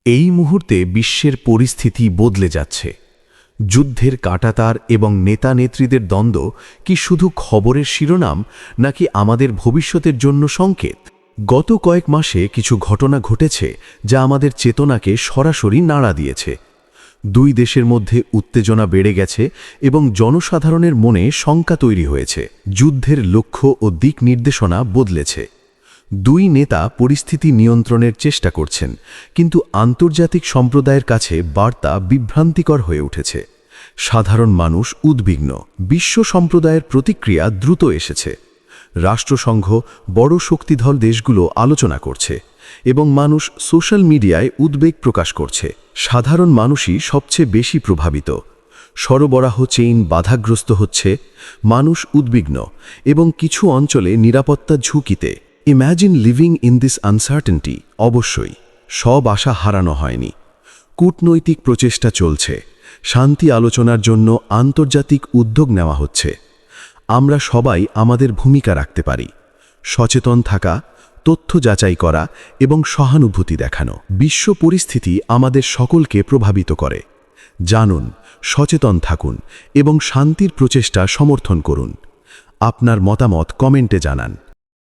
এই মুহূর্তে বিশ্বের পরিস্থিতি বদলে যাচ্ছে। যুদ্ধের কাঁটাতার এবং নেতা-নেত্রীদের দ্বন্দ্ব কি শুধু খবরের শিরোনাম, নাকি আমাদের ভবিষ্যতের জন্য সংকেত? গত কয়েক মাসে কিছু ঘটনা ঘটেছে যা আমাদের চেতনাকে সরাসরি নাড়া দিয়েছে। দুই দেশের মধ্যে উত্তেজনা বেড়ে গেছে এবং জনসাধারণের মনে শঙ্কা তৈরি হয়েছে। যুদ্ধের লক্ষ্য ও দিক নির্দেশনা বদলেছে। দুই নেতা পরিস্থিতি নিয়ন্ত্রণের চেষ্টা করছেন, কিন্তু আন্তর্জাতিক সম্প্রদায়ের কাছে বার্তা বিভ্রান্তিকর হয়ে উঠেছে। সাধারণ মানুষ উদ্বিগ্ন। বিশ্ব সম্প্রদায়ের প্রতিক্রিয়া দ্রুত এসেছে। রাষ্ট্রসংঘ, বড় শক্তিধর দেশগুলো আলোচনা করছে এবং মানুষ সোশ্যাল মিডিয়ায় উদ্বেগ প্রকাশ করছে। সাধারণ মানুষই সবচেয়ে বেশি প্রভাবিত। সরবরাহ চেইন বাধাগ্রস্ত হচ্ছে, মানুষ উদ্বিগ্ন এবং কিছু অঞ্চলে নিরাপত্তা ঝুঁকিতে। Imagine living in this uncertainty. অবশ্যই সব আশা হারানো হয়নি। কূটনৈতিক প্রচেষ্টা চলছে, শান্তি আলোচনার জন্য আন্তর্জাতিক উদ্যোগ নেওয়া হচ্ছে। আমরা সবাই আমাদের ভূমিকা রাখতে পারি। সচেতন থাকা, তথ্য যাচাই করা এবং সহানুভূতি দেখানো। বিশ্ব পরিস্থিতি আমাদের সকলকে প্রভাবিত করে। জানুন, সচেতন থাকুন এবং শান্তির প্রচেষ্টা সমর্থন করুন। আপনার মতামত কমেন্টে জানান।